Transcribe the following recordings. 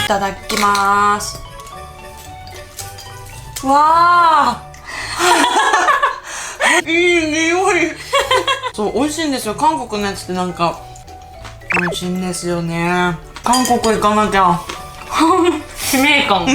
ただきます。わーいい匂いそう、美味しいんですよ。韓国のやつってなんか美味しいんですよね。韓国行かなきゃ使命感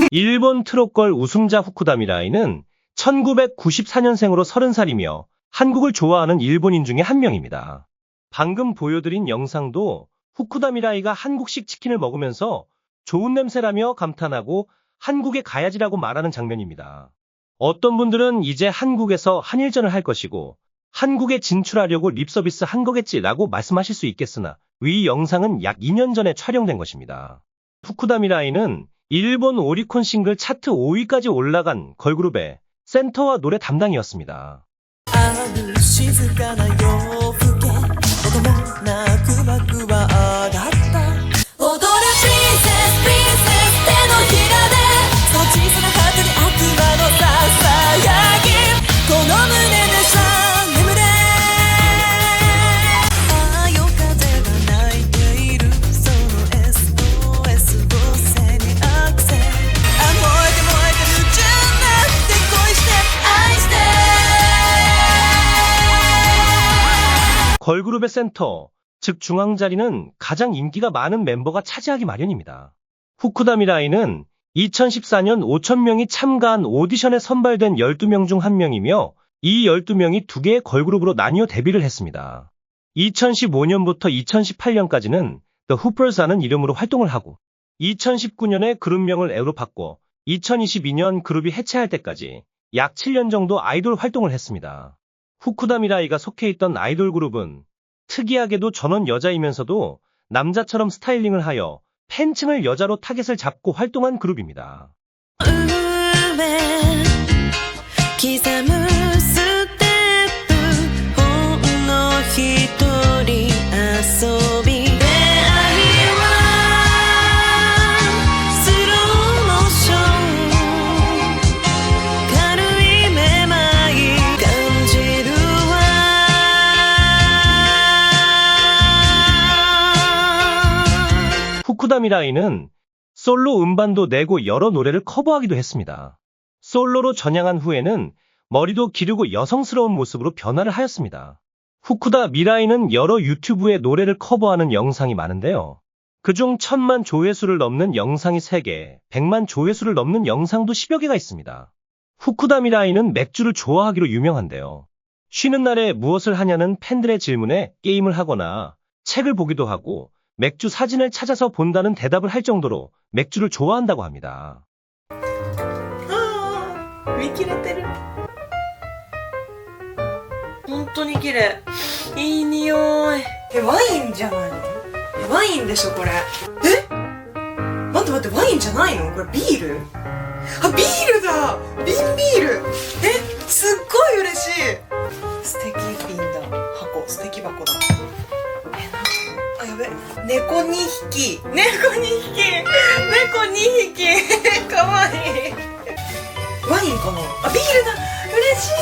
일본 트롯걸 우승자 후쿠다미라이는 1994년생으로 30살이며 한국을 좋아하는 일본인 중에 한 명입니다. 방금 보여드린 영상도 후쿠다미라이가 한국식 치킨을 먹으면서 좋은 냄새라며 감탄하고 한국에 가야지라고 말하는 장면입니다. 어떤 분들은 이제 한국에서 한일전을 할 것이고 한국에 진출하려고 립서비스 한 거겠지라고 말씀하실 수 있겠으나 위 영상은 약 2년 전에 촬영된 것입니다. 후쿠다미라이는 일본 오리콘 싱글 차트 5위까지 올라간 걸그룹의 센터와 노래 담당이었습니다. 걸그룹의 센터, 즉 중앙자리는 가장 인기가 많은 멤버가 차지하기 마련입니다. 후쿠다미라이는 2014년 5,000명이 참가한 오디션에 선발된 12명 중 한 명이며 이 12명이 두 개의 걸그룹으로 나뉘어 데뷔를 했습니다. 2015년부터 2018년까지는 The Hoopers라는 이름으로 활동을 하고 2019년에 그룹명을 에로 바꿔 2022년 그룹이 해체할 때까지 약 7년 정도 아이돌 활동을 했습니다. 후쿠다미라이가 속해 있던 아이돌 그룹은 특이하게도 전원 여자이면서도 남자처럼 스타일링을 하여 팬층을 여자로 타겟을 잡고 활동한 그룹입니다. 후쿠다미라이는 솔로 음반도 내고 여러 노래를 커버하기도 했습니다. 솔로로 전향한 후에는 머리도 기르고 여성스러운 모습으로 변화를 하였습니다. 후쿠다미라이는 여러 유튜브에 노래를 커버하는 영상이 많은데요. 그중 1000만 조회수를 넘는 영상이 3개, 100만 조회수를 넘는 영상도 10여 개가 있습니다. 후쿠다미라이는 맥주를 좋아하기로 유명한데요. 쉬는 날에 무엇을 하냐는 팬들의 질문에 게임을 하거나 책을 보기도 하고 맥주 사진을 찾아서 본다는 대답을 할 정도로 맥주를 좋아한다고 합니다. 위키레테르. 本当に綺麗。いい匂い。ワインじゃないの？ワインでしょこれ。待って待って、ワインじゃないの？これビール？あ、ビールだ。瓶ビール。すっごい嬉しい。素敵瓶だ。箱、素敵箱だ。あ、やべ。猫2匹。猫2匹。猫2匹。かわいい。ワインかな？あ、ビールだ。嬉しい。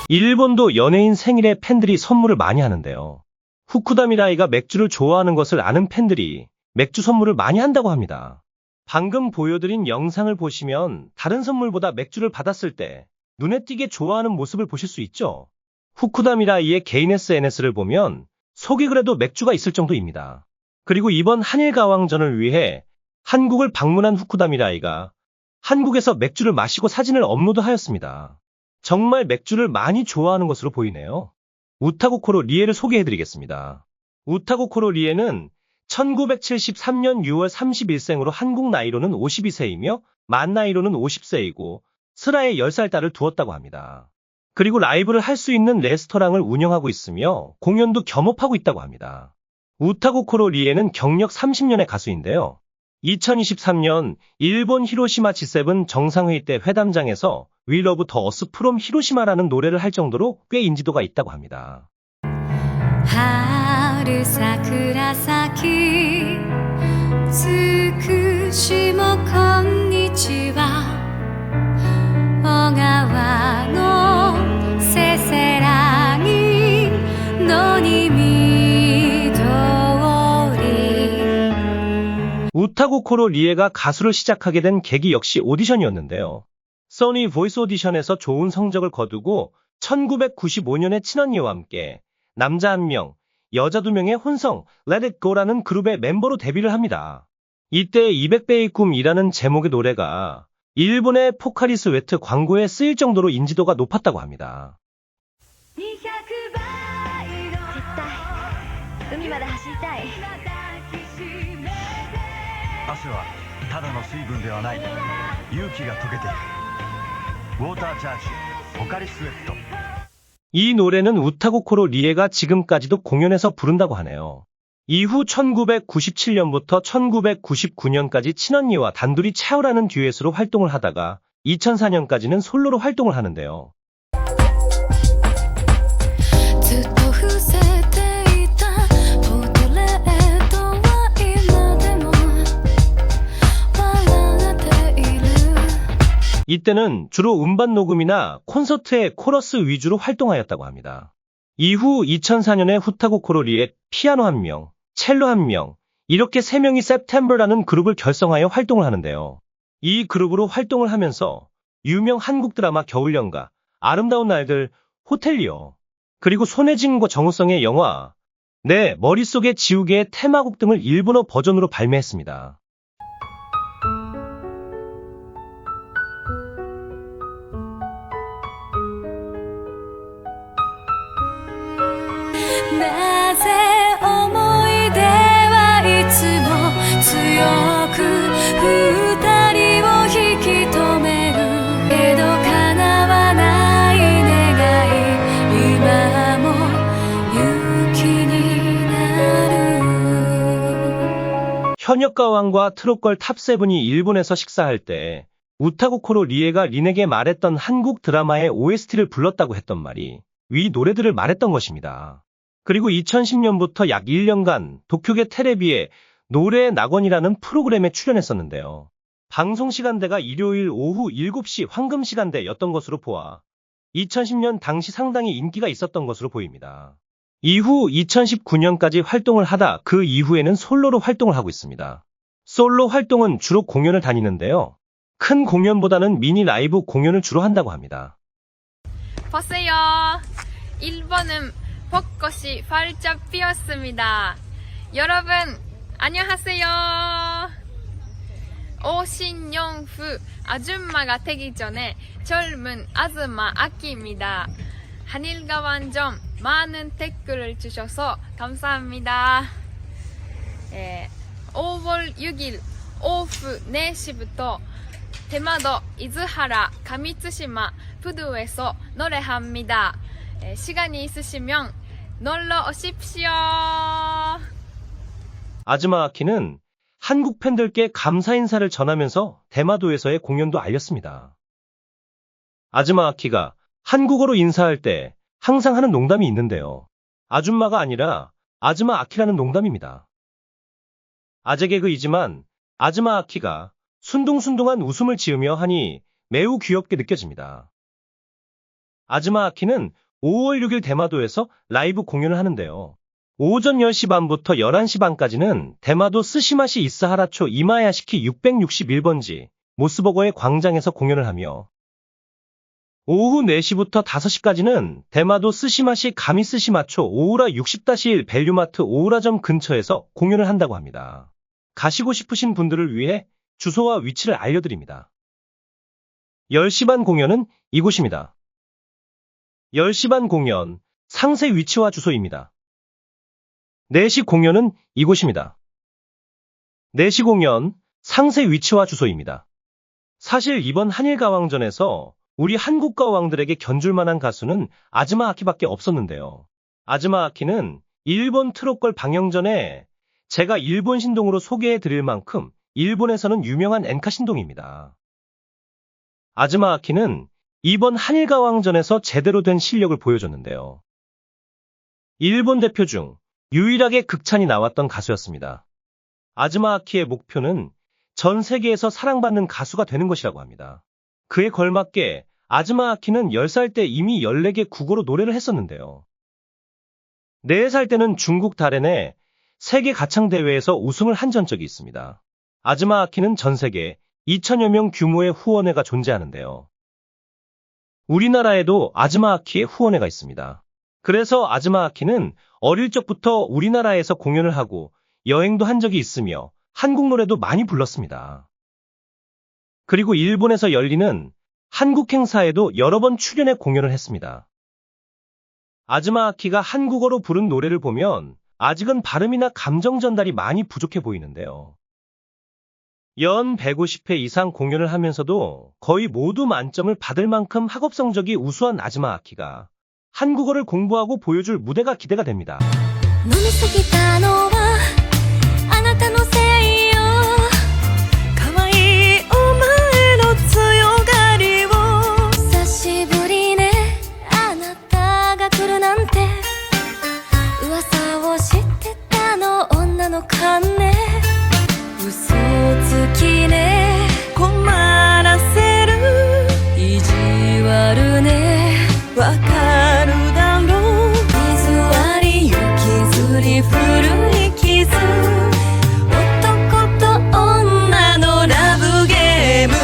일본도 연예인 생일에 팬들이 선물을 많이 하는데요. 후쿠다미라이가 맥주를 좋아하는 것을 아는 팬들이 맥주 선물을 많이 한다고 합니다. 방금 보여드린 영상을 보시면 다른 선물보다 맥주를 받았을 때 눈에 띄게 좋아하는 모습을 보실 수 있죠. 후쿠다미라이의 개인 SNS를 보면 속이 그래도 맥주가 있을 정도입니다. 그리고 이번 한일가왕전을 위해 한국을 방문한 후쿠다미라이가 한국에서 맥주를 마시고 사진을 업로드하였습니다. 정말 맥주를 많이 좋아하는 것으로 보이네요. 우타고코로 리에를 소개해드리겠습니다. 우타고코로 리에는 1973년 6월 31생으로 한국 나이로는 52세이며 만 나이로는 50세이고 슬아에 10살 딸을 두었다고 합니다. 그리고 라이브를 할 수 있는 레스토랑을 운영하고 있으며 공연도 겸업하고 있다고 합니다. 우타고코로 리에는 경력 30년의 가수인데요. 2023년 일본 히로시마 G7 정상회의 때 회담장에서 We Love the Us from 히로시마라는 노래를 할 정도로 꽤 인지도가 있다고 합니다. 春桜咲きつくしもこんにちは小川のせせらぎ野に緑 우타고 리에가 가수를 시작하게 된 계기 역시 오디션이었는데요. 써니 보이스 오디션에서 좋은 성적을 거두고 1995년에 친언니와 함께 남자 1명, 여자 2명의 혼성 Let It Go라는 그룹의 멤버로 데뷔를 합니다. 이때 200배의 꿈이라는 제목의 노래가 일본의 포카리 스웨트 광고에 쓰일 정도로 인지도가 높았다고 합니다. 絶対海まで走りたい汗はただの水分ではない勇気が溶けているウォーターチャージポカリスエット 이 노래는 우타고 리에가 지금까지도 공연에서 부른다고 하네요. 이후 1997년부터 1999년까지 친언니와 단둘이 차오라는 듀엣으로 활동을 하다가 2004년까지는 솔로로 활동을 하는데요. ずっと伏せていたポートレートは今でも笑っている 이때는 주로 음반 녹음이나 콘서트의 코러스 위주로 활동하였다고 합니다. 이후 2004년에 후타고 리에 피아노 1명, 첼로 1명, 이렇게 3명이 September라는 그룹을 결성하여 활동을 하는데요. 이 그룹으로 활동을 하면서 유명 한국 드라마 겨울연가, 아름다운 날들, 호텔리어, 그리고 손예진과 정우성의 영화 내 머릿속에 지우개의 테마곡 등을 일본어 버전으로 발매했습니다.なぜ思い出はいつも強く二人を引き止めるけど叶わない願い今も勇気になる 현역가왕과 트롯걸 탑7이 일본에서 식사할 때 우타고 리에가 린에게 말했던 한국 드라마의 OST를 불렀다고 했던 말이 위 노래들을 말했던 것입니다. 그리고 2010년부터 약 1년간 도쿄계 테레비의 노래의 낙원이라는 프로그램에 출연했었는데요. 방송 시간대가 일요일 오후 7시 황금 시간대였던 것으로 보아 2010년 당시 상당히 인기가 있었던 것으로 보입니다. 이후 2019년까지 활동을 하다 그 이후에는 솔로로 활동을 하고 있습니다. 솔로 활동은 주로 공연을 다니는데요. 큰 공연보다는 미니 라이브 공연을 주로 한다고 합니다. 보세요. 일본은 벚꽃이 활짝 피었습니다. 여러분 안녕하세요. 50년 후 아줌마가 되기 전에 젊은 아줌마 아키입니다. 한일가왕점 많은 댓글을 주셔서 감사합니다. 5월 6일 오후 4시부터 대마도 이즈하라 가미츠시마 부두에서 노래합니다. 시간이 있으시면 놀러 오십시오. 아즈마 아키는 한국 팬들께 감사 인사를 전하면서 대마도에서의 공연도 알렸습니다. 아즈마 아키가 한국어로 인사할 때 항상 하는 농담이 있는데요. 아줌마가 아니라 아즈마 아키라는 농담입니다. 아재 개그이지만 아즈마 아키가 순둥순둥한 웃음을 지으며 하니 매우 귀엽게 느껴집니다. 아즈마 아키는 5월 6일 대마도에서 라이브 공연을 하는데요. 오전 10시 반부터 11시 반까지는 대마도 스시마시 이스하라초 이마야시키 661번지 모스버거의 광장에서 공연을 하며 오후 4시부터 5시까지는 대마도 스시마시 가미스시마초 오우라 60-1 밸류마트 오우라점 근처에서 공연을 한다고 합니다. 가시고 싶으신 분들을 위해 주소와 위치를 알려드립니다. 10시 반 공연은 이곳입니다. 10시 반 공연, 상세 위치와 주소입니다. 4시 공연은 이곳입니다. 4시 공연, 상세 위치와 주소입니다. 사실 이번 한일가왕전에서 우리 한국 가왕들에게 견줄만한 가수는 아즈마 아키밖에 없었는데요. 아즈마 아키는 일본 트롯걸 방영 전에 제가 일본 신동으로 소개해드릴 만큼 일본에서는 유명한 엔카 신동입니다. 아즈마 아키는 이번 한일가왕전에서 제대로 된 실력을 보여줬는데요. 일본 대표 중 유일하게 극찬이 나왔던 가수였습니다. 아즈마 아키의 목표는 전 세계에서 사랑받는 가수가 되는 것이라고 합니다. 그에 걸맞게 아즈마 아키는 10살 때 이미 14개 국어로 노래를 했었는데요. 4살 때는 중국 다롄의 세계 가창대회에서 우승을 한 전적이 있습니다. 아즈마 아키는 전 세계 2천여 명 규모의 후원회가 존재하는데요. 우리나라에도 아즈마 아키의 후원회가 있습니다. 그래서 아즈마 아키는 어릴 적부터 우리나라에서 공연을 하고 여행도 한 적이 있으며 한국 노래도 많이 불렀습니다. 그리고 일본에서 열리는 한국 행사에도 여러 번 출연해 공연을 했습니다. 아즈마 아키가 한국어로 부른 노래를 보면 아직은 발음이나 감정 전달이 많이 부족해 보이는데요. 연 150회 이상 공연을 하면서도 거의 모두 만점을 받을 만큼 학업 성적이 우수한 아즈마 아키가 한국어를 공부하고 보여줄 무대가 기대가 됩니다. 飲みすぎたのはあなたのせいよ可愛いお前の強がりを久しぶりねあなたが来るなんて噂を知ってたの女の勘ね嘘つきね困らせる意地悪ねわかるだろう水割り雪吊り古い傷男と女のラブゲーム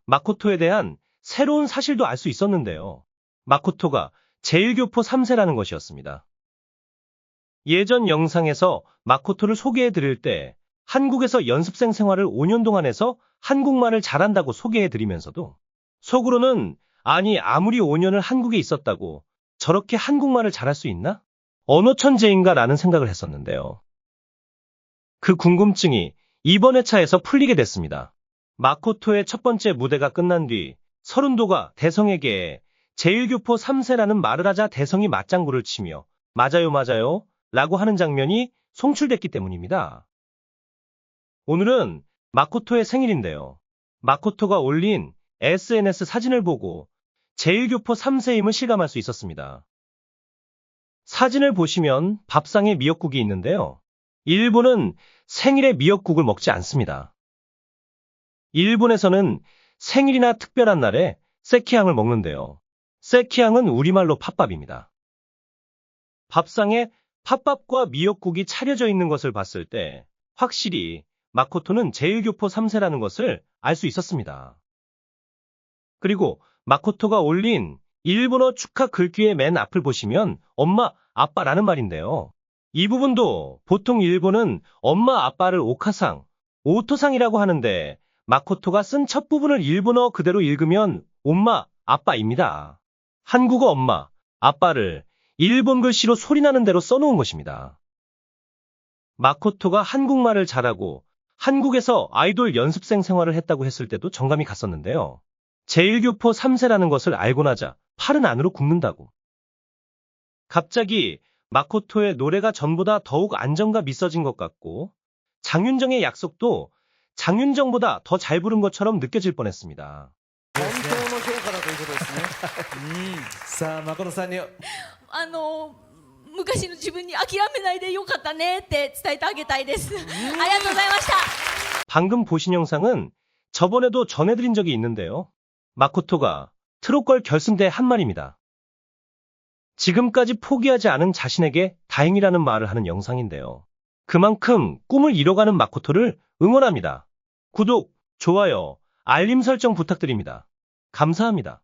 마코토에 대한 새로운 사실도 알 수 있었는데요. 마코토가 제1교포 3세라는 것이었습니다. 예전 영상에서 마코토를 소개해 드릴 때 한국에서 연습생 생활을 5년 동안 해서 한국말을 잘한다고 소개해 드리면서도 속으로는 아니 아무리 5년을 한국에 있었다고 저렇게 한국말을 잘할 수 있나? 언어 천재인가 라는 생각을 했었는데요. 그 궁금증이 이번 회차에서 풀리게 됐습니다. 마코토의 첫 번째 무대가 끝난 뒤 서른도가 대성에게 제1교포 3세라는 말을 하자 대성이 맞장구를 치며 맞아요 맞아요 라고 하는 장면이 송출됐기 때문입니다. 오늘은 마코토의 생일인데요. 마코토가 올린 SNS 사진을 보고 제1교포 3세임을 실감할 수 있었습니다. 사진을 보시면 밥상에 미역국이 있는데요. 일본은 생일에 미역국을 먹지 않습니다. 일본에서는 생일이나 특별한 날에 세키향을 먹는데요. 세키향은 우리말로 팥밥입니다. 밥상에 팥밥과 미역국이 차려져 있는 것을 봤을 때 확실히 마코토는 제1교포 3세라는 것을 알 수 있었습니다. 그리고 마코토가 올린 일본어 축하 글귀의 맨 앞을 보시면 엄마, 아빠라는 말인데요. 이 부분도 보통 일본은 엄마, 아빠를 오카상, 오토상이라고 하는데 마코토가 쓴 첫 부분을 일본어 그대로 읽으면 엄마, 아빠입니다. 한국어 엄마, 아빠를 일본 글씨로 소리나는 대로 써놓은 것입니다. 마코토가 한국말을 잘하고 한국에서 아이돌 연습생 생활을 했다고 했을 때도 정감이 갔었는데요. 제1교포 3세라는 것을 알고 나자 팔은 안으로 굽는다고. 갑자기 마코토의 노래가 전보다 더욱 안정감 있어진 것 같고 장윤정의 약속도 장윤정보다 더 잘 부른 것처럼 느껴질 뻔했습니다. 本当の評価だということですね。さあ、誠さんに昔の自分に諦めないでよかったねって伝えてあげたいです。ありがとうございました。 방금 보신 영상은 저번에도 전해드린 적이 있는데요. 마코토가 트롯걸 결승 때 한 말입니다. 지금까지 포기하지 않은 자신에게 다행이라는 말을 하는 영상인데요. 그만큼 꿈을 이뤄가는 마코토를 응원합니다. 구독, 좋아요, 알림 설정 부탁드립니다. 감사합니다.